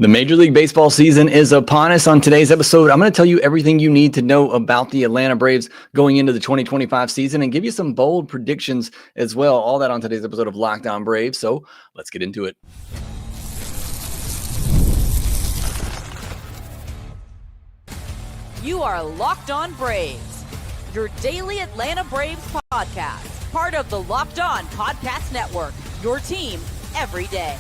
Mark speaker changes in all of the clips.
Speaker 1: The Major League Baseball season is upon us. On today's episode, I'm going to tell you everything you need to know about the Atlanta Braves going into the 2025 season and give you some bold predictions as well. All that on today's episode of Locked On Braves. So let's get into it.
Speaker 2: You are Locked On Braves, your daily Atlanta Braves podcast, part of the Locked On Podcast Network, your team every day.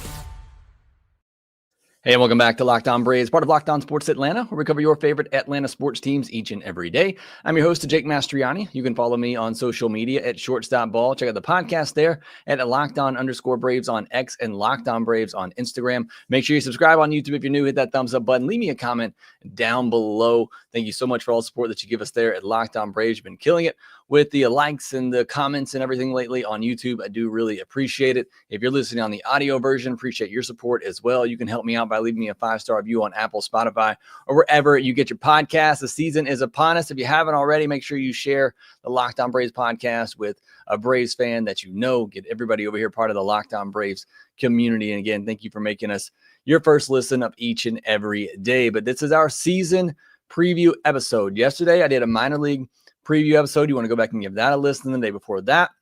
Speaker 1: Hey, and welcome back to Locked On Braves, part of Locked On Sports Atlanta, where we cover your favorite Atlanta sports teams each and every day. I'm your host, Jake Mastroianni. You can follow me on social media at shortstopball. Check out the podcast there at LockedOn_Braves on X and Locked On Braves on Instagram. Make sure you subscribe on YouTube if you're new. Hit that thumbs up button. Leave me a comment down below. Thank you so much for all the support that you give us there at Locked On Braves. You've been killing it with the likes and the comments and everything lately on YouTube. I do really appreciate it. If you're listening on the audio version, appreciate your support as well. You can help me out by leaving me a 5-star review on Apple, Spotify, or wherever you get your podcasts. The season is upon us. If you haven't already, make sure you share the Locked On Braves podcast with a Braves fan that you know. Get everybody over here part of the Locked On Braves community. And again, thank you for making us your first listen of each and every day. But this is our season preview episode. Yesterday, I did a minor league preview episode. You want to go back and give that a listen. The day before that,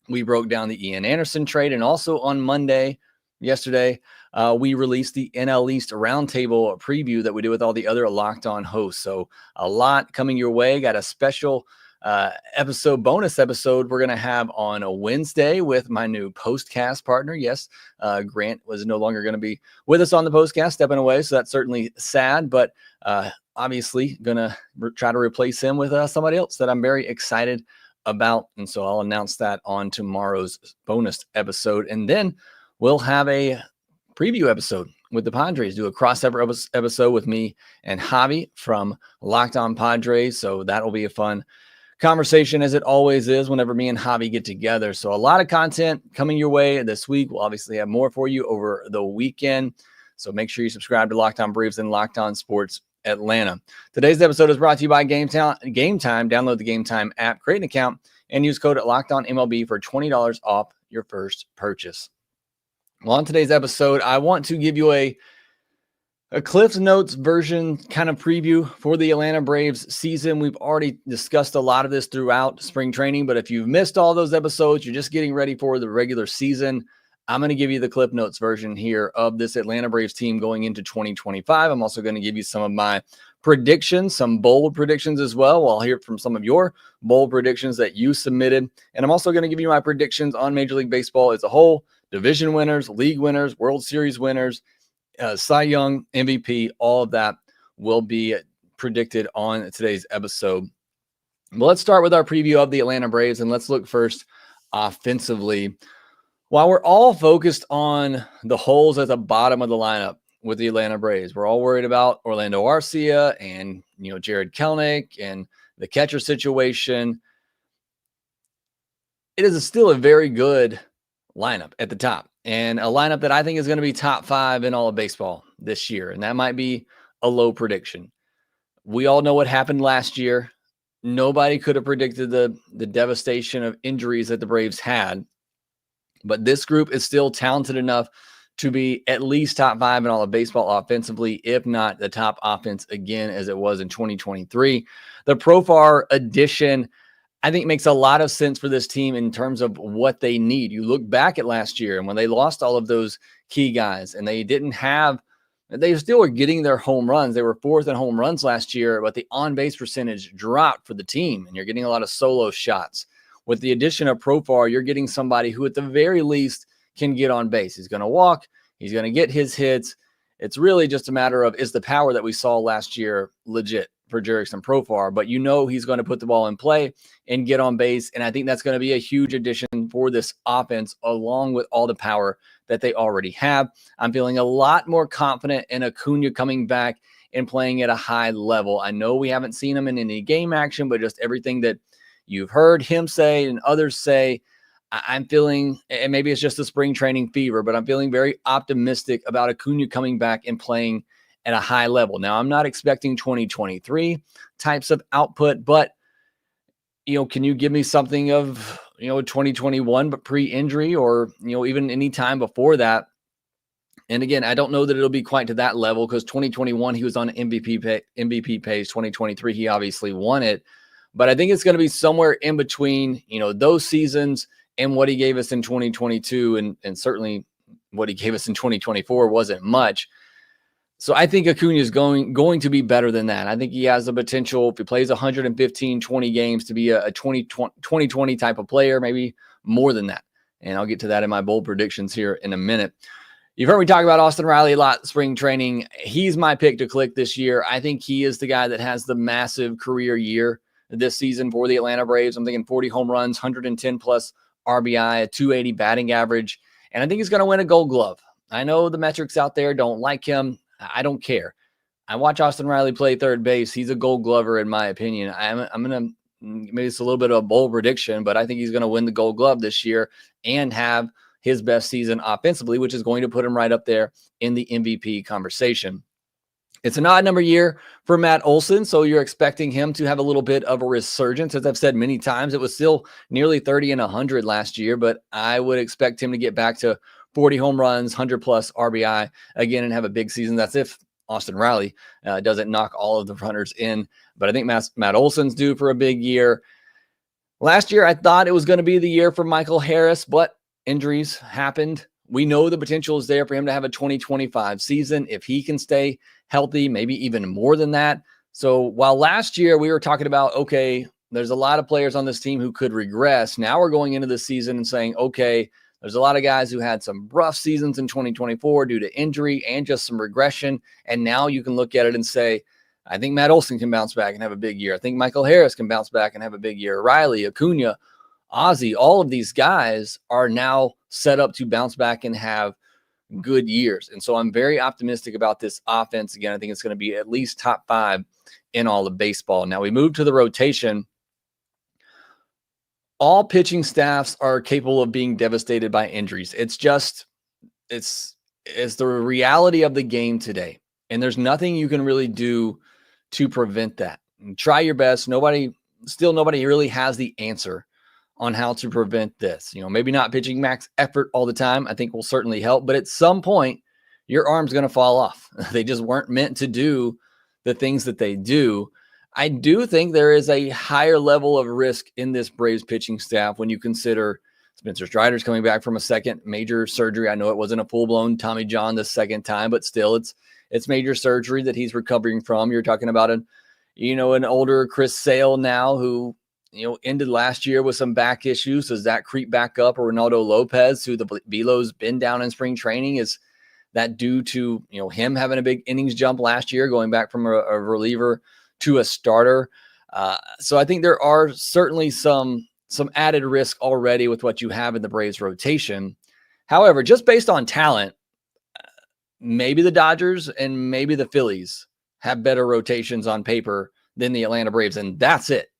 Speaker 1: we broke down the Ian Anderson trade. And also on Monday, yesterday, we released the NL East Roundtable preview that we did with all the other Locked On hosts. So a lot coming your way. Got a special bonus episode we're going to have on a Wednesday with my new postcast partner. Yes, Grant was no longer going to be with us on the postcast, stepping away. So that's certainly sad, but obviously going to try to replace him with somebody else that I'm very excited about. And so I'll announce that on tomorrow's bonus episode. And then we'll have a preview episode with the Padres, do a crossover episode with me and Javi from Locked On Padres. So that will be a fun conversation, as it always is whenever me and Javi get together. So a lot of content coming your way this week. We'll obviously have more for you over the weekend. So make sure you subscribe to Locked On Braves and Locked On Sports Atlanta. Today's episode is brought to you by Game Time. Download the Game Time app, create an account, and use code LOCKEDONMLB for $20 off your first purchase. Well, on today's episode, I want to give you a Cliff's Notes version kind of preview for the Atlanta Braves season. We've already discussed a lot of this throughout spring training, but if you've missed all those episodes, you're just getting ready for the regular season, I'm going to give you the Cliff Notes version here of this Atlanta Braves team going into 2025. I'm also going to give you some of my predictions, some bold predictions as well. I'll hear from some of your bold predictions that you submitted. And I'm also going to give you my predictions on Major League Baseball as a whole, division winners, league winners, World Series winners, Cy Young, MVP, all of that will be predicted on today's episode. Well, let's start with our preview of the Atlanta Braves, and let's look first offensively. While we're all focused on the holes at the bottom of the lineup with the Atlanta Braves, we're all worried about Orlando Arcia and Jared Kelenic and the catcher situation. It is still a very good lineup at the top, and a lineup that I think is going to be top 5 in all of baseball this year. And that might be a low prediction. We all know what happened last year. Nobody could have predicted the devastation of injuries that the Braves had, but this group is still talented enough to be at least top 5 in all of baseball offensively, if not the top offense again, as it was in 2023. The Profar addition, I think, makes a lot of sense for this team in terms of what they need. You look back at last year and when they lost all of those key guys and they still were getting their home runs. They were 4th in home runs last year, but the on-base percentage dropped for the team, and you're getting a lot of solo shots. With the addition of Profar, you're getting somebody who at the very least can get on base. He's going to walk. He's going to get his hits. It's really just a matter of, is the power that we saw last year legit for Jerickson Profar? But he's going to put the ball in play and get on base. And I think that's going to be a huge addition for this offense, along with all the power that they already have. I'm feeling a lot more confident in Acuña coming back and playing at a high level. I know we haven't seen him in any game action, but just everything that you've heard him say and others say, I'm feeling, and maybe it's just the spring training fever, but I'm feeling very optimistic about Acuña coming back and playing at a high level. Now, I'm not expecting 2023 types of output, but, can you give me something of, 2021, but pre-injury, or, even any time before that? And again, I don't know that it'll be quite to that level because 2021, he was on MVP pace. 2023, he obviously won it. But I think it's going to be somewhere in between, those seasons and what he gave us in 2022. And certainly what he gave us in 2024 wasn't much. So I think Acuña is going to be better than that. I think he has the potential, if he plays 115, 20 games, to be a 2020 type of player, maybe more than that. And I'll get to that in my bold predictions here in a minute. You've heard me talk about Austin Riley a lot, spring training. He's my pick to click this year. I think he is the guy that has the massive career year this season for the Atlanta Braves. I'm thinking 40 home runs, 110 plus RBI, a 280 batting average. And I think he's going to win a Gold Glove. I know the metrics out there don't like him. I don't care. I watch Austin Riley play third base. He's a Gold Glover, in my opinion. I'm going to, maybe it's a little bit of a bold prediction, but I think he's going to win the Gold Glove this year and have his best season offensively, which is going to put him right up there in the MVP conversation. It's an odd number year for Matt Olson, so you're expecting him to have a little bit of a resurgence. As I've said many times, it was still nearly 30 and 100 last year, but I would expect him to get back to 40 home runs, 100 plus RBI again and have a big season. That's if Austin Riley doesn't knock all of the runners in. But I think Matt Olson's due for a big year. Last year, I thought it was going to be the year for Michael Harris, but injuries happened. We know the potential is there for him to have a 2025 season if he can stay healthy, maybe even more than that. So while last year we were talking about, okay, there's a lot of players on this team who could regress. Now we're going into the season and saying, okay, there's a lot of guys who had some rough seasons in 2024 due to injury and just some regression. And now you can look at it and say, I think Matt Olson can bounce back and have a big year. I think Michael Harris can bounce back and have a big year. Riley, Acuña, Ozzie, all of these guys are now set up to bounce back and have good years. And so I'm very optimistic about this offense. Again, I think it's going to be at least top 5 in all of baseball. Now we move to the rotation. All pitching staffs are capable of being devastated by injuries. It's the reality of the game today. And there's nothing you can really do to prevent that. And try your best. Nobody really has the answer on how to prevent this. Maybe not pitching max effort all the time, I think will certainly help, but at some point your arm's going to fall off. They just weren't meant to do the things that they do. I do think there is a higher level of risk in this Braves pitching staff when you consider Spencer Strider's coming back from a second major surgery. I know it wasn't a full-blown Tommy John the second time, but still it's major surgery that he's recovering from. You're talking about an older Chris Sale now who ended last year with some back issues. Does that creep back up? Or Ronaldo Lopez, who the Velo's been down in spring training, is that due to him having a big innings jump last year, going back from a reliever to a starter? So I think there are certainly some added risk already with what you have in the Braves rotation. However, just based on talent, maybe the Dodgers and maybe the Phillies have better rotations on paper than the Atlanta Braves, and that's it.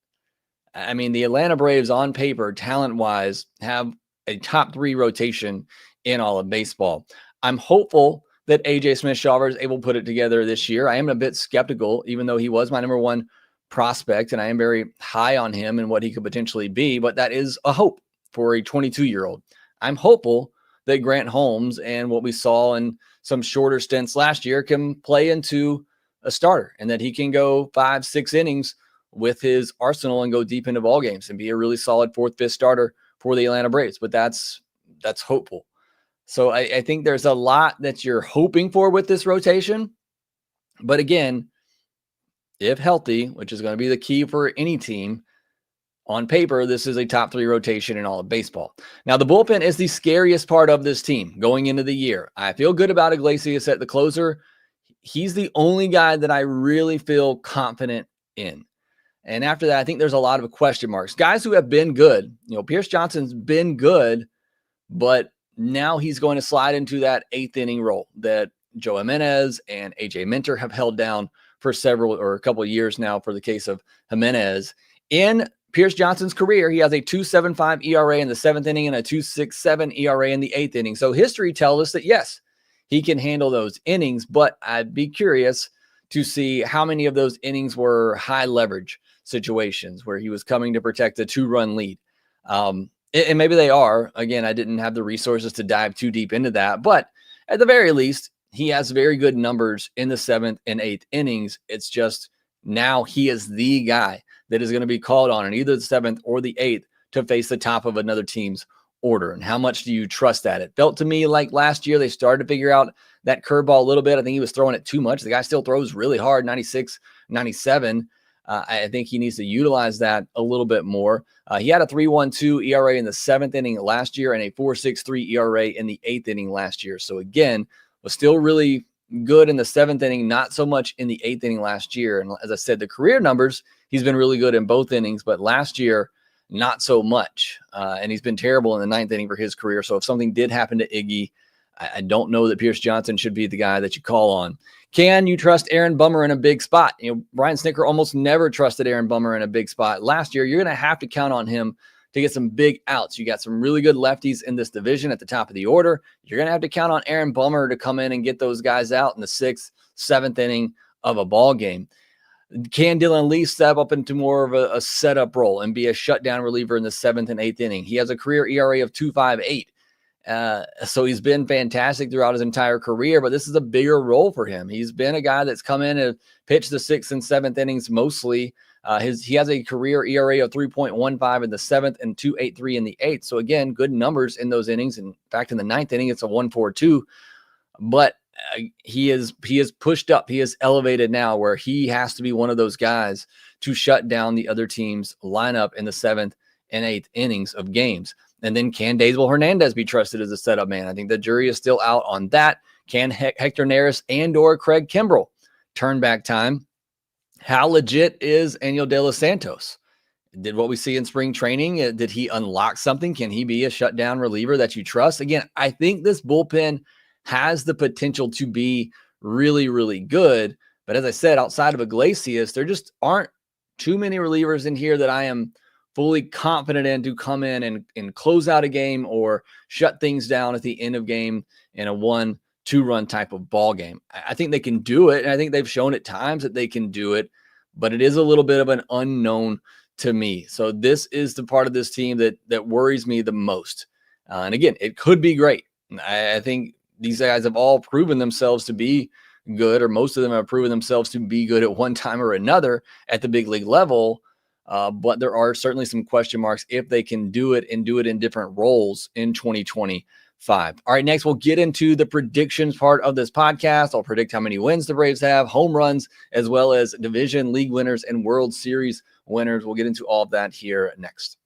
Speaker 1: I mean, the Atlanta Braves on paper, talent-wise, have a top 3 rotation in all of baseball. I'm hopeful that A.J. Smith-Shawver is able to put it together this year. I am a bit skeptical, even though he was my number 1 prospect, and I am very high on him and what he could potentially be, but that is a hope for a 22-year-old. I'm hopeful that Grant Holmes and what we saw in some shorter stints last year can play into a starter and that he can go 5-6 innings with his arsenal and go deep into ball games and be a really solid 4th, 5th starter for the Atlanta Braves. But that's hopeful. So I think there's a lot that you're hoping for with this rotation. But again, if healthy, which is going to be the key for any team, on paper, this is a top 3 rotation in all of baseball. Now, the bullpen is the scariest part of this team going into the year. I feel good about Iglesias at the closer. He's the only guy that I really feel confident in. And after that, I think there's a lot of question marks. Guys who have been good, Pierce Johnson's been good, but now he's going to slide into that 8th inning role that Joe Jimenez and AJ Minter have held down for a couple of years now for the case of Jimenez. In Pierce Johnson's career, he has a 2.75 ERA in the 7th inning and a 2.67 ERA in the 8th inning. So history tells us that, yes, he can handle those innings, but I'd be curious to see how many of those innings were high leverage situations where he was coming to protect a 2-run lead. And maybe they are. Again, I didn't have the resources to dive too deep into that, but at the very least, he has very good numbers in the 7th and 8th innings. It's just now he is the guy that is going to be called on in either the 7th or the 8th to face the top of another team's order. And how much do you trust that? It felt to me like last year they started to figure out that curveball a little bit. I think he was throwing it too much. The guy still throws really hard, 96, 97. I think he needs to utilize that a little bit more. He had a 3.12 ERA in the 7th inning last year and a 4.63 ERA in the 8th inning last year. So again, was still really good in the 7th inning, not so much in the 8th inning last year. And as I said, the career numbers, he's been really good in both innings, but last year, not so much. And he's been terrible in the 9th inning for his career. So if something did happen to Iggy, I don't know that Pierce Johnson should be the guy that you call on. Can you trust Aaron Bummer in a big spot? Brian Snitker almost never trusted Aaron Bummer in a big spot. Last year, you're going to have to count on him to get some big outs. You got some really good lefties in this division at the top of the order. You're going to have to count on Aaron Bummer to come in and get those guys out in the 6th, 7th inning of a ball game. Can Dylan Lee step up into more of a setup role and be a shutdown reliever in the 7th and 8th inning? He has a career ERA of 2.58. So he's been fantastic throughout his entire career, but this is a bigger role for him. He's been a guy that's come in and pitched the 6th and 7th innings mostly. He has a career ERA of 3.15 in the 7th and 2.83 in the 8th. So again, good numbers in those innings. In fact, in the 9th inning, it's a 1.42. But he is pushed up. He is elevated now where he has to be one of those guys to shut down the other team's lineup in the 7th and 8th innings of games. And then can Daysbel Hernandez be trusted as a setup man? I think the jury is still out on that. Can Hector Neris and or Craig Kimbrell turn back time? How legit is Aniel De Los Santos? Did what we see in spring training, did he unlock something? Can he be a shutdown reliever that you trust? Again, I think this bullpen has the potential to be really, really good. But as I said, outside of Iglesias, there just aren't too many relievers in here that I am fully confident in to come in and close out a game or shut things down at the end of game in a 1-2 run type of ball game. I think they can do it, and I think they've shown at times that they can do it, but it is a little bit of an unknown to me. So this is the part of this team that worries me the most. And again, it could be great. I think these guys have all proven themselves to be good, or most of them have proven themselves to be good at one time or another at the big league level. But there are certainly some question marks if they can do it and do it in different roles in 2025. All right, next we'll get into the predictions part of this podcast. I'll predict how many wins the Braves have, home runs, as well as division league winners and World Series winners. We'll get into all of that here next.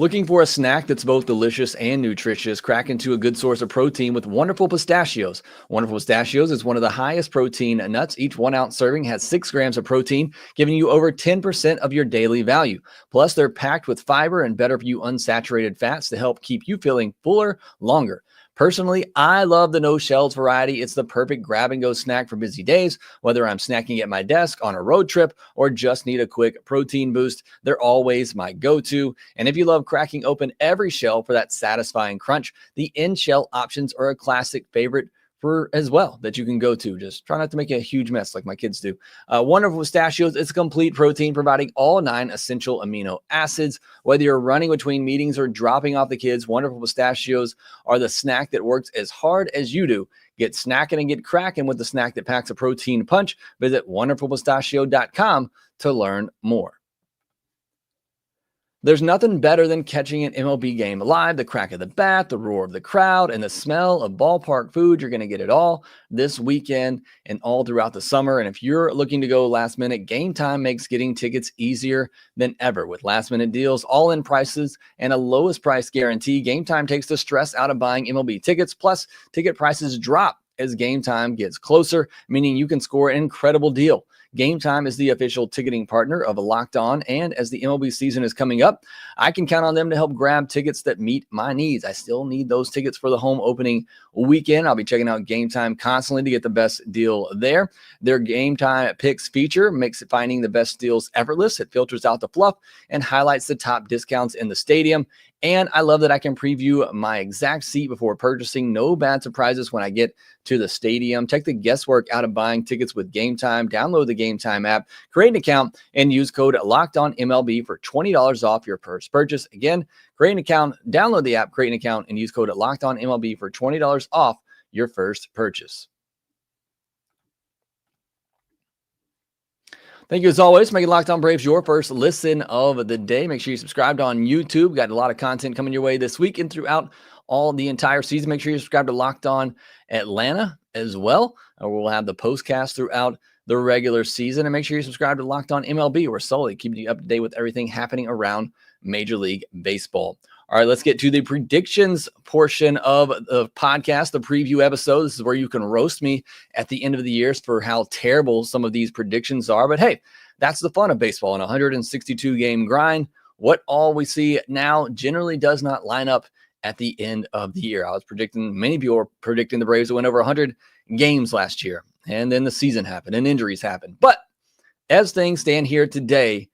Speaker 1: Looking for a snack that's both delicious and nutritious? Crack into a good source of protein with Wonderful Pistachios. Wonderful Pistachios is one of the highest protein nuts. Each 1 ounce serving has 6 grams of protein, giving you over 10% of your daily value. Plus, they're packed with fiber and better for you unsaturated fats to help keep you feeling fuller longer. Personally, I love the no shells variety. It's the perfect grab and go snack for busy days. Whether I'm snacking at my desk, on a road trip, or just need a quick protein boost, they're always my go-to. And if you love cracking open every shell for that satisfying crunch, the in-shell options are a classic favorite for as well that you can go to. Just try not to make a huge mess like my kids do. Wonderful Pistachios, it's a complete protein providing all 9 essential amino acids. Whether you're running between meetings or dropping off the kids, Wonderful Pistachios are the snack that works as hard as you do. Get snacking and get cracking with the snack that packs a protein punch. Visit wonderfulpistachio.com to learn more. There's nothing better than catching an MLB game live. The crack of the bat, the roar of the crowd, and the smell of ballpark food. You're going to get it all this weekend and all throughout the summer. And if you're looking to go last minute, Game Time makes getting tickets easier than ever. With last minute deals, all-in prices, and a lowest price guarantee, Game Time takes the stress out of buying MLB tickets. Plus, ticket prices drop as Game Time gets closer, meaning you can score an incredible deal. Game Time is the official ticketing partner of Locked On, and as the MLB season is coming up, I can count on them to help grab tickets that meet my needs. I still need those tickets for the home opening weekend. I'll be checking out Game Time constantly to get the best deal there. Their Game Time Picks feature makes finding the best deals effortless. It filters out the fluff and highlights the top discounts in the stadium And I love that I can preview my exact seat before purchasing. No bad surprises when I get to the stadium. Take the guesswork out of buying tickets with Game Time. Download the Game Time app, create an account, and use code LOCKEDONMLB for $20 off your first purchase. Again, create an account, download the app, create an account, and use code LOCKEDONMLB for $20 off your first purchase. Thank you as always for making Locked On Braves your first listen of the day. Make sure you subscribed on YouTube. Got a lot of content coming your way this week and throughout all the entire season. Make sure you subscribe to Locked On Atlanta as well. We'll have the postcast throughout the regular season. And make sure you subscribe to Locked On MLB. We're solely keeping you up to date with everything happening around Major League Baseball. All right, let's get to the predictions portion of the podcast, the preview episode. This is where you can roast me at the end of the year for how terrible some of these predictions are. But hey, that's the fun of baseball in a 162-game grind. What all we see now generally does not line up at the end of the year. Many people were predicting the Braves to win over 100 games last year. And then the season happened and injuries happened. But as things stand here today,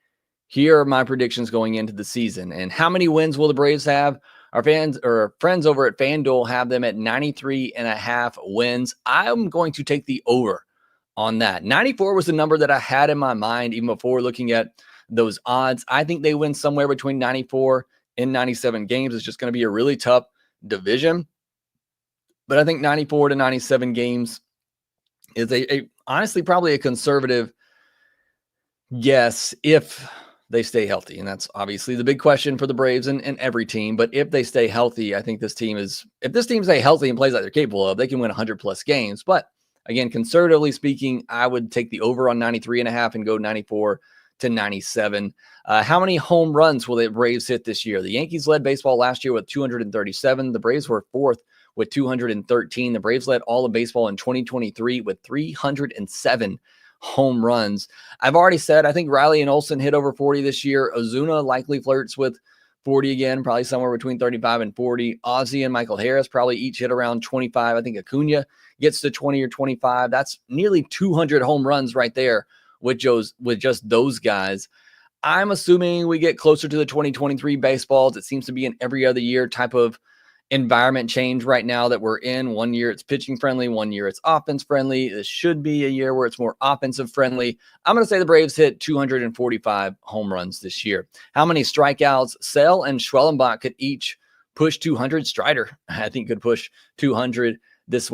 Speaker 1: here are my predictions going into the season. And how many wins will the Braves have? Our fans or friends over at FanDuel have them at 93.5 wins. I'm going to take the over on that. 94 was the number that I had in my mind even before looking at those odds. I think they win somewhere between 94 and 97 games. It's just going to be a really tough division. But I think 94 to 97 games is honestly probably a conservative guess if they stay healthy. And that's obviously the big question for the Braves and every team. But if they stay healthy, I think if this team stay healthy and plays like they're capable of, they can win 100 plus games. But again, conservatively speaking, I would take the over on 93.5 and go 94 to 97. How many home runs will the Braves hit this year? The Yankees led baseball last year with 237. The Braves were fourth with 213. The Braves led all of baseball in 2023 with 307 home runs. I've already said I think Riley and Olsen hit over 40 this year. Ozuna likely flirts with 40 again, probably somewhere between 35 and 40. Ozzie and Michael Harris probably each hit around 25. I think Acuña gets to 20 or 25. That's nearly 200 home runs right there with just those guys. I'm assuming we get closer to the 2023 baseballs. It seems to be an every other year type of environment change right now that we're in. 1 year it's pitching friendly, 1 year it's offense friendly. This should be a year where it's more offensive friendly. I'm going to say the Braves hit 245 home runs this year. How many strikeouts? Sale and Schwellenbach could each push 200. Strider, I think, could push 200 this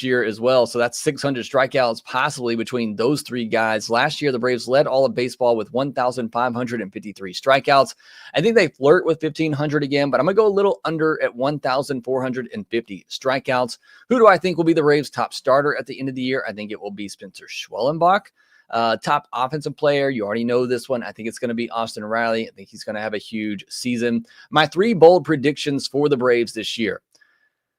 Speaker 1: year as well. So that's 600 strikeouts possibly between those three guys. Last year, the Braves led all of baseball with 1,553 strikeouts. I think they flirt with 1,500 again, but I'm going to go a little under at 1,450 strikeouts. Who do I think will be the Braves' top starter at the end of the year? I think it will be Spencer Schwellenbach. Top offensive player, you already know this one. I think it's going to be Austin Riley. I think he's going to have a huge season. My three bold predictions for the Braves this year.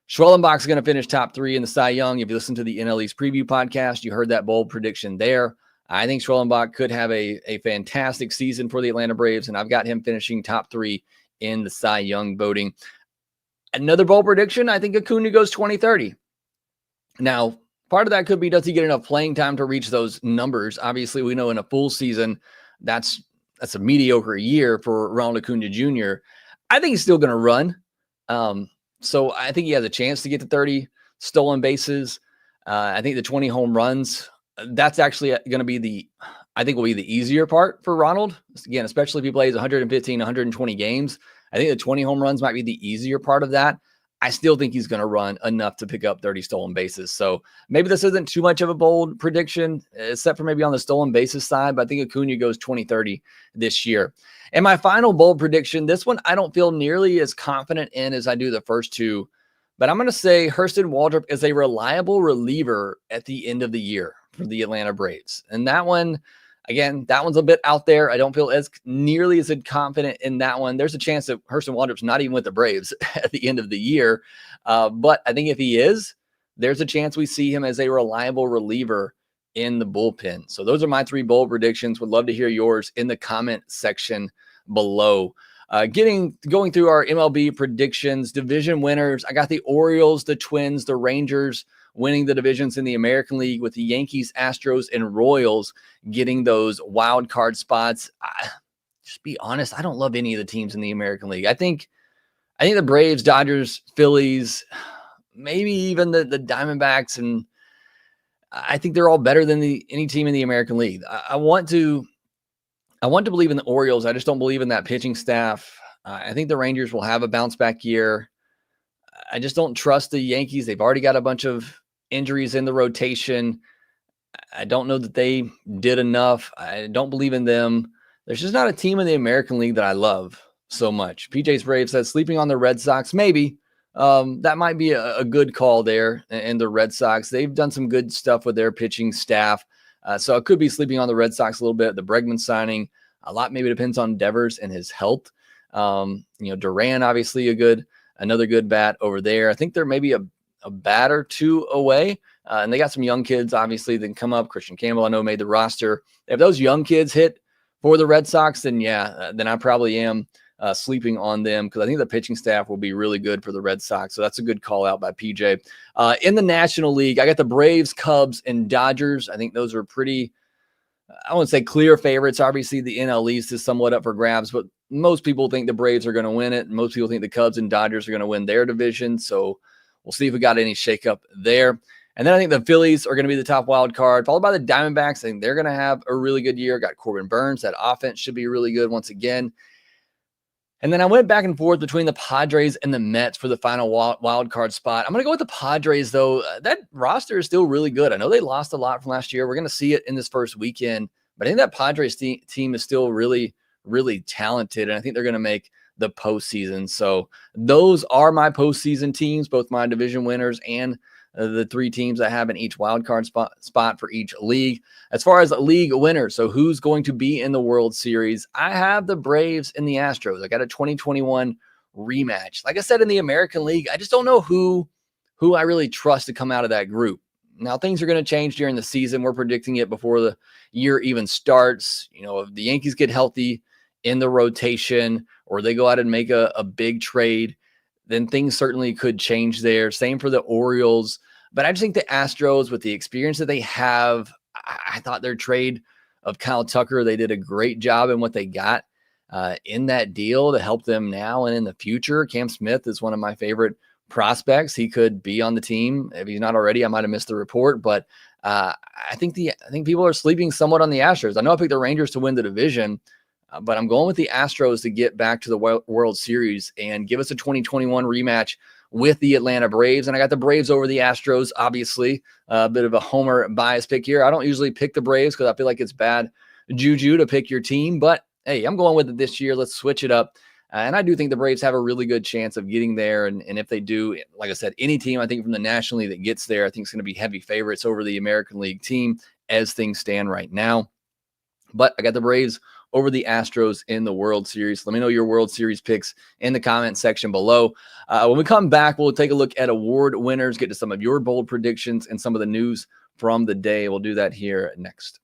Speaker 1: Schwellenbach's going to finish top 3 in the Cy Young. If you listen to the NL East preview podcast, you heard that bold prediction there. I think Schwellenbach could have a fantastic season for the Atlanta Braves, and I've got him finishing top 3 in the Cy Young voting. Another bold prediction, I think Acuña goes 20-30. Now, part of that could be, does he get enough playing time to reach those numbers? Obviously, we know in a full season, that's a mediocre year for Ronald Acuña Jr. I think he's still going to run. So I think he has a chance to get to 30 stolen bases. I think the 20 home runs, that's actually going to be will be the easier part for Ronald. Again, especially if he plays 115, 120 games. I think the 20 home runs might be the easier part of that. I still think he's going to run enough to pick up 30 stolen bases. So maybe this isn't too much of a bold prediction, except for maybe on the stolen bases side, but I think Acuña goes 20-30 this year. And my final bold prediction, this one I don't feel nearly as confident in as I do the first two, but I'm going to say Hurston Waldrop is a reliable reliever at the end of the year for the Atlanta Braves. And that one, again, that one's a bit out there. I don't feel nearly as confident in that one. There's a chance that Hurston Waldrop's not even with the Braves at the end of the year. But I think if he is, there's a chance we see him as a reliable reliever in the bullpen. So those are my three bold predictions. Would love to hear yours in the comment section below. Going through our MLB predictions, division winners. I got the Orioles, the Twins, the Rangers winning the divisions in the American League, with the Yankees, Astros, and Royals getting those wild card spots. Just be honest, I don't love any of the teams in the American League. I think I think the Braves, Dodgers, Phillies, maybe even the Diamondbacks, and I think they're all better than any team in the American League. I want to believe in the Orioles. I just don't believe in that pitching staff. I think the Rangers will have a bounce back year. I just don't trust the Yankees. They've already got a bunch of injuries in the rotation. I don't know that they did enough. I don't believe in them. There's just not a team in the American League that I love so much. PJ's Brave says sleeping on the Red Sox. Maybe that might be a good call there. And the Red Sox, they've done some good stuff with their pitching staff. So it could be sleeping on the Red Sox a little bit. The Bregman signing, a lot maybe depends on Devers and his health. Duran, obviously another good bat over there. I think they're maybe a bat or two away. And they got some young kids, obviously, that can come up. Christian Campbell, I know, made the roster. If those young kids hit for the Red Sox, then then I probably am sleeping on them, because I think the pitching staff will be really good for the Red Sox. So that's a good call out by PJ. In the National League, I got the Braves, Cubs, and Dodgers. I think those are pretty, I wouldn't say clear favorites. Obviously, the NL East is somewhat up for grabs, but most people think the Braves are going to win it. And most people think the Cubs and Dodgers are going to win their division. So we'll see if we got any shakeup there. And then I think the Phillies are going to be the top wild card, followed by the Diamondbacks. I think they're going to have a really good year. Got Corbin Burns. That offense should be really good once again. And then I went back and forth between the Padres and the Mets for the final wild card spot. I'm going to go with the Padres, though. That roster is still really good. I know they lost a lot from last year. We're going to see it in this first weekend. But I think that Padres team is still really, really talented. And I think they're going to make the postseason. So those are my postseason teams, both my division winners and the three teams I have in each wildcard spot for each league. As far as league winners, so who's going to be in the World Series, I have the Braves and the Astros. I got a 2021 rematch. Like I said, in the American League, I just don't know who I really trust to come out of that group. Now, things are going to change during the season. We're predicting it before the year even starts. If the Yankees get healthy in the rotation, or they go out and make a big trade, then things certainly could change there. Same for the Orioles. But I just think the Astros, with the experience that they have, I thought their trade of Kyle Tucker, they did a great job in what they got in that deal to help them now and in the future. Cam Smith is one of my favorite prospects. He could be on the team. If he's not already, I might have missed the report. But I think people are sleeping somewhat on the Astros. I know I picked the Rangers to win the division, but I'm going with the Astros to get back to the World Series and give us a 2021 rematch with the Atlanta Braves. And I got the Braves over the Astros, obviously. A bit of a homer bias pick here. I don't usually pick the Braves because I feel like it's bad juju to pick your team. But, hey, I'm going with it this year. Let's switch it up. And I do think the Braves have a really good chance of getting there. And if they do, like I said, any team I think from the National League that gets there, I think is going to be heavy favorites over the American League team as things stand right now. But I got the Braves over the Astros in the World Series. Let me know your World Series picks in the comment section below. When we come back, we'll take a look at award winners, get to some of your bold predictions and some of the news from the day. We'll do that here next.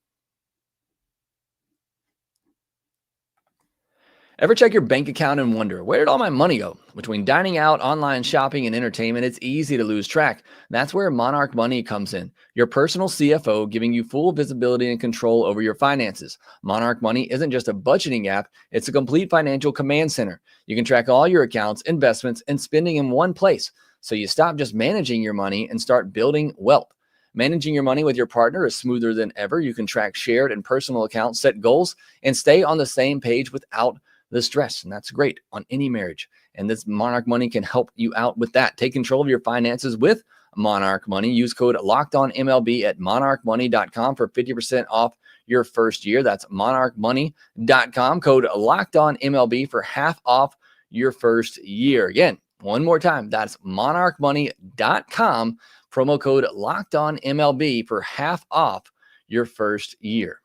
Speaker 1: Ever check your bank account and wonder, where did all my money go? Between dining out, online shopping, and entertainment, it's easy to lose track. That's where Monarch Money comes in, your personal CFO giving you full visibility and control over your finances. Monarch Money isn't just a budgeting app, it's a complete financial command center. You can track all your accounts, investments, and spending in one place, so you stop just managing your money and start building wealth. Managing your money with your partner is smoother than ever. You can track shared and personal accounts, set goals, and stay on the same page without the stress. And that's great on any marriage. And this Monarch Money can help you out with that. Take control of your finances with Monarch Money. Use code LOCKEDONMLB at monarchmoney.com for 50% off your first year. That's monarchmoney.com. Code LOCKEDONMLB for half off your first year. Again, one more time. That's monarchmoney.com. Promo code LOCKEDONMLB for half off your first year.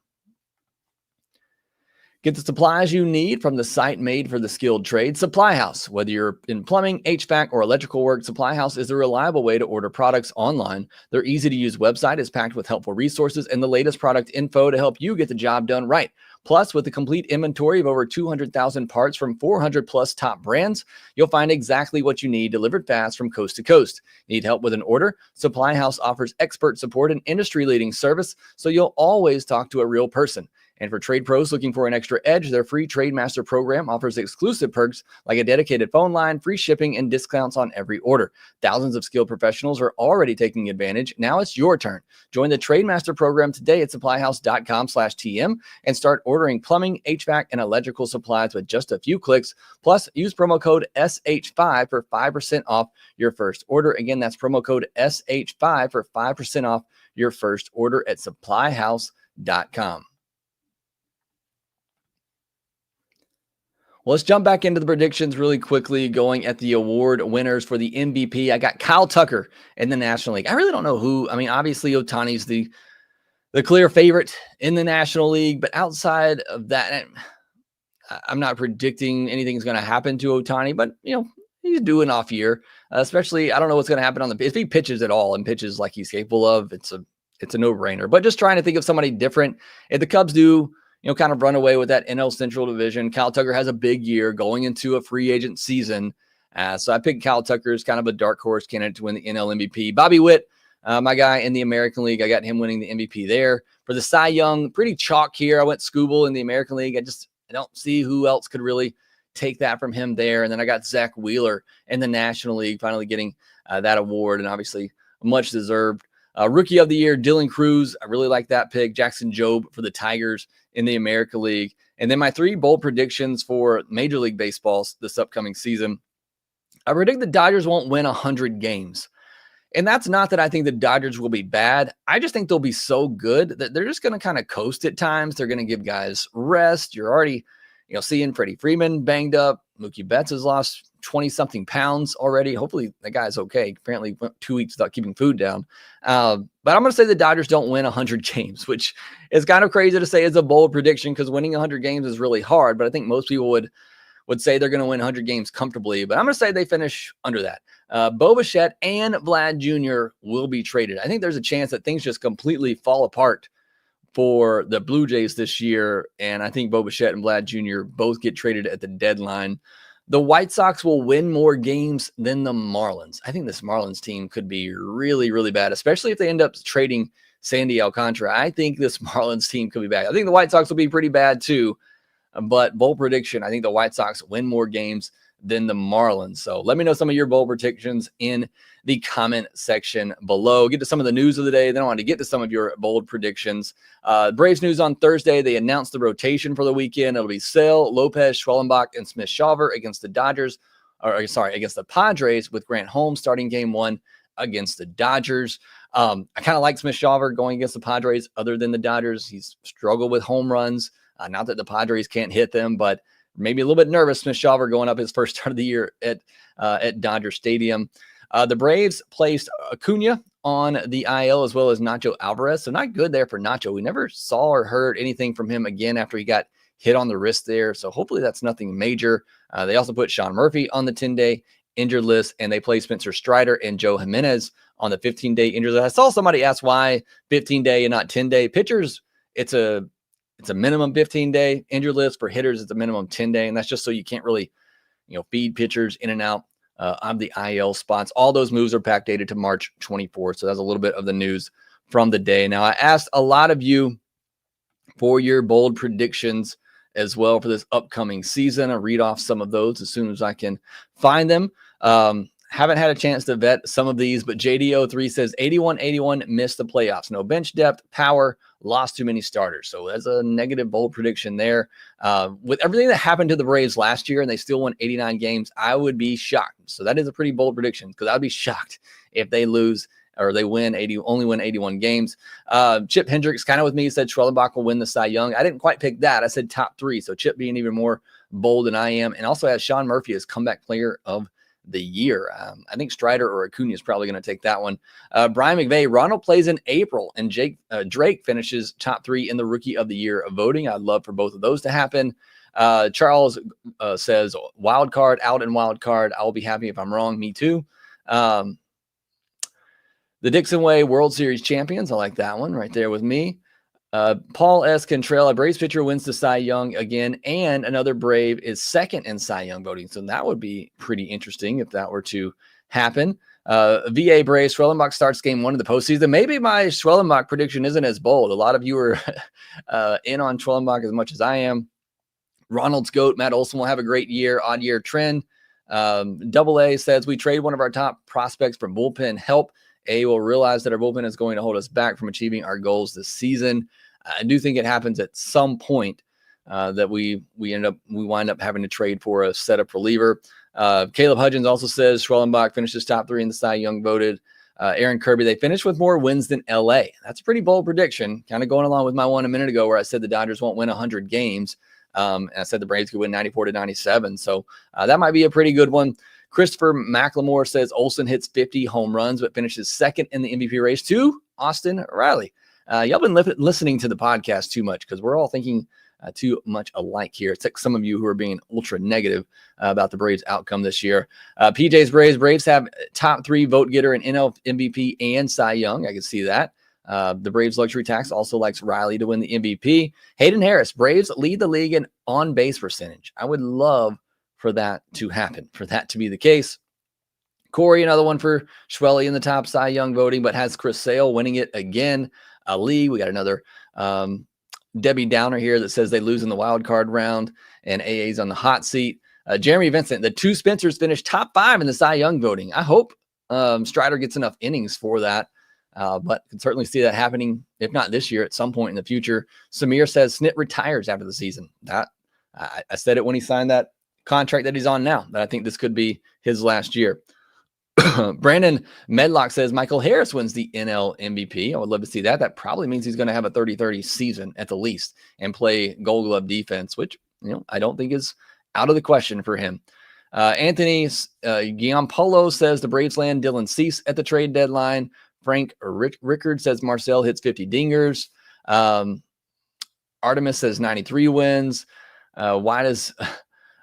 Speaker 1: Get the supplies you need from the site made for the skilled trade, Supply House. Whether you're in plumbing, HVAC, or electrical work, Supply House is a reliable way to order products online. Their easy-to-use website is packed with helpful resources and the latest product info to help you get the job done right. Plus, with a complete inventory of over 200,000 parts from 400-plus top brands, you'll find exactly what you need delivered fast from coast to coast. Need help with an order? Supply House offers expert support and industry-leading service, so you'll always talk to a real person. And for trade pros looking for an extra edge, their free Trade Master program offers exclusive perks like a dedicated phone line, free shipping, and discounts on every order. Thousands of skilled professionals are already taking advantage. Now it's your turn. Join the Trade Master program today at supplyhouse.com/TM and start ordering plumbing, HVAC, and electrical supplies with just a few clicks. Plus, use promo code SH5 for 5% off your first order. Again, that's promo code SH5 for 5% off your first order at supplyhouse.com. Well, let's jump back into the predictions really quickly, going at the award winners for the MVP. I got Kyle Tucker in the National League. I really don't know who. I mean, obviously, Ohtani's the clear favorite in the National League, but outside of that, I'm not predicting anything's going to happen to Ohtani, but, he's due an off year, especially, I don't know what's going to happen if he pitches at all and pitches like he's capable of, it's a no-brainer. But just trying to think of somebody different. If the Cubs do, kind of run away with that NL Central division, Kyle Tucker has a big year going into a free agent season. So I picked Kyle Tucker as kind of a dark horse candidate to win the NL MVP. Bobby Witt, my guy in the American League, I got him winning the MVP there. For the Cy Young, pretty chalk here. I went Skubal in the American League. I don't see who else could really take that from him there. And then I got Zach Wheeler in the National League, finally getting that award, and obviously much deserved. Rookie of the Year, Dylan Cruz. I really like that pick. Jackson Jobe for the Tigers in the American League. And then my 3 bold predictions for Major League Baseball this upcoming season. I predict the Dodgers won't win 100 games. And that's not that I think the Dodgers will be bad. I just think they'll be so good that they're just going to kind of coast at times. They're going to give guys rest. You're already, seeing Freddie Freeman banged up. Mookie Betts has lost 20-something pounds already. Hopefully that guy's okay. Apparently went 2 weeks without keeping food down. But I'm going to say the Dodgers don't win 100 games, which is kind of crazy to say as a bold prediction because winning 100 games is really hard. But I think most people would say they're going to win 100 games comfortably. But I'm going to say they finish under that. Bo Bichette and Vlad Jr. will be traded. I think there's a chance that things just completely fall apart for the Blue Jays this year. And I think Bo Bichette and Vlad Jr. both get traded at the deadline. The White Sox will win more games than the Marlins. I think this Marlins team could be really, really bad, especially if they end up trading Sandy Alcantara. I think this Marlins team could be bad. I think the White Sox will be pretty bad too. But bold prediction, I think the White Sox win more games than the Marlins. So let me know some of your bold predictions in the comment section below. Get to some of the news of the day. Then I want to get to some of your bold predictions. Braves news on Thursday. They announced the rotation for the weekend. It'll be Sale, Lopez, Schwellenbach, and Smith-Shawver against the against the Padres, with Grant Holmes starting game 1 against the Dodgers. I kind of like Smith-Shawver going against the Padres other than the Dodgers. He's struggled with home runs. Not that the Padres can't hit them, but maybe a little bit nervous. Smith-Shawver going up his first start of the year at Dodger Stadium. The Braves placed Acuña on the IL as well as Nacho Alvarez. So not good there for Nacho. We never saw or heard anything from him again after he got hit on the wrist there. So hopefully that's nothing major. They also put Sean Murphy on the 10-day injured list, and they placed Spencer Strider and Joe Jimenez on the 15-day injured list. I saw somebody ask why 15-day and not 10-day. Pitchers, it's a minimum 15-day injured list. For hitters, it's a minimum 10-day, and that's just so you can't really, feed pitchers in and out of the IL spots. All those moves are backdated to March 24th, so that's a little bit of the news from the day. Now, I asked a lot of you for your bold predictions as well for this upcoming season. I'll read off some of those as soon as I can find them. Haven't had a chance to vet some of these, but JD03 says 81-81 missed the playoffs. No bench depth, power, lost too many starters. So that's a negative bold prediction there. With everything that happened to the Braves last year and they still won 89 games, I would be shocked. So that is a pretty bold prediction because I'd be shocked if they lose or they only win 81 games. Chip Hendricks kind of with me said Schwellenbach will win the Cy Young. I didn't quite pick that. I said top 3. So Chip being even more bold than I am. And also has Sean Murphy as comeback player of the year. I think Strider or Acuña is probably going to take that one. Brian McVeigh, Ronald plays in April, and Drake finishes top 3 in the Rookie of the Year voting. I'd love for both of those to happen. Charles says wild card out and wild card. I'll be happy if I'm wrong. Me too. The Dixon Way World Series champions. I like that one right there with me. Paul S. Cantrell, a Braves pitcher, wins the Cy Young again, and another Brave is second in Cy Young voting. So that would be pretty interesting if that were to happen. VA Braves, Schwellenbach starts game 1 of the postseason. Maybe my Schwellenbach prediction isn't as bold. A lot of you are in on Schwellenbach as much as I am. Ronald's GOAT, Matt Olson will have a great year, odd year trend. Double A says, we trade one of our top prospects from bullpen help. A will realize that our bullpen is going to hold us back from achieving our goals this season. I do think it happens at some point that we wind up having to trade for a setup reliever. Caleb Hudgens also says Schwellenbach finishes top 3 in the Cy Young voted. Aaron Kirby, they finished with more wins than LA. That's a pretty bold prediction, kind of going along with my one a minute ago where I said the Dodgers won't win 100 games. And I said the Braves could win 94-97. So that might be a pretty good one. Christopher McLemore says Olson hits 50 home runs, but finishes second in the MVP race to Austin Riley. Y'all been listening to the podcast too much because we're all thinking too much alike here. It's like some of you who are being ultra negative about the Braves outcome this year. PJ's Braves have top 3 vote getter in NL MVP and Cy Young. I can see that. The Braves luxury tax also likes Riley to win the MVP. Hayden Harris, Braves lead the league in on base percentage. I would love for that to happen, for that to be the case. Corey, another one for Schwelly in the top Cy Young voting, but has Chris Sale winning it again. Ali, we got another Debbie Downer here that says they lose in the wild card round, and AA's on the hot seat. Jeremy Vincent, the 2 Spencers finished top 5 in the Cy Young voting. I hope Strider gets enough innings for that. But can certainly see that happening, if not this year, at some point in the future. Samir says Snit retires after the season. That I said it when he signed that contract that he's on now, that I think this could be his last year. Brandon Medlock says Michael Harris wins the NL MVP. I would love to see that. That probably means he's going to have a 30-30 season at the least and play Gold Glove defense, which I don't think is out of the question for him. Anthony Giampolo says the Braves land Dylan Cease at the trade deadline. Frank Rickard says Marcel hits 50 dingers. Artemis says 93 wins. Why does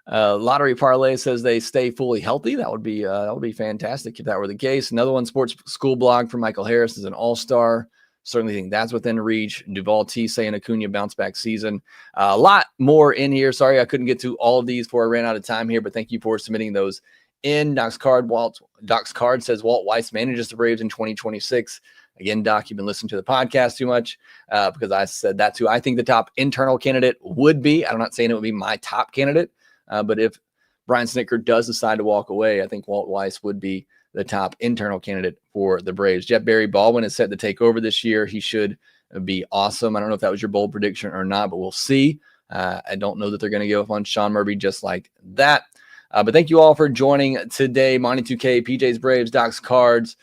Speaker 1: Lottery Parlay says they stay fully healthy? That would be fantastic if that were the case. Another one, Sports School Blog from Michael Harris is an all-star. Certainly think that's within reach. Duval T saying Acuña bounce back season. A lot more in here. Sorry I couldn't get to all of these before I ran out of time here, but thank you for submitting those in. Doc's Card says Walt Weiss manages the Braves in 2026. Again, Doc, you've been listening to the podcast too much because I said that too. I think the top internal candidate would be, I'm not saying it would be my top candidate, but if Brian Snitker does decide to walk away, I think Walt Weiss would be the top internal candidate for the Braves. Jeff Barry Baldwin is set to take over this year. He should be awesome. I don't know if that was your bold prediction or not, but we'll see. I don't know that they're going to give up on Sean Murphy just like that. But thank you all for joining today. Monty 2K, PJ's Braves, Doc's Cards,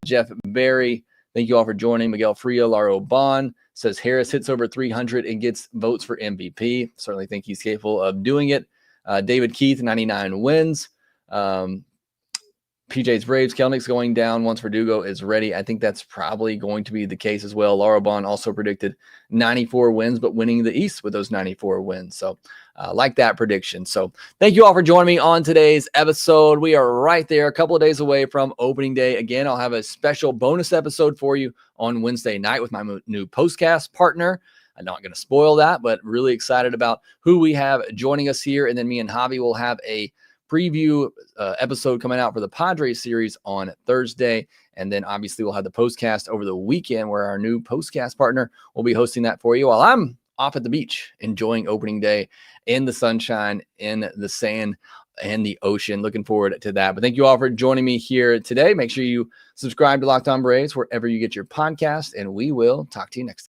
Speaker 1: Jeff Barry. Thank you all for joining. Miguel Fria, Laro Bon says Harris hits over 300 and gets votes for MVP. Certainly think he's capable of doing it. David Keith, 99 wins. PJ's Braves, Kelnick's going down once Verdugo is ready. I think that's probably going to be the case as well. Laura Bond also predicted 94 wins, but winning the East with those 94 wins. So like that prediction. So thank you all for joining me on today's episode. We are right there, a couple of days away from opening day. Again, I'll have a special bonus episode for you on Wednesday night with my new postcast partner. I'm not going to spoil that, but really excited about who we have joining us here. And then me and Javi will have a preview episode coming out for the Padres series on Thursday. And then obviously we'll have the postcast over the weekend where our new postcast partner will be hosting that for you while I'm off at the beach enjoying opening day in the sunshine, in the sand, and the ocean. Looking forward to that. But thank you all for joining me here today. Make sure you subscribe to Locked On Braves wherever you get your podcast, and we will talk to you next time.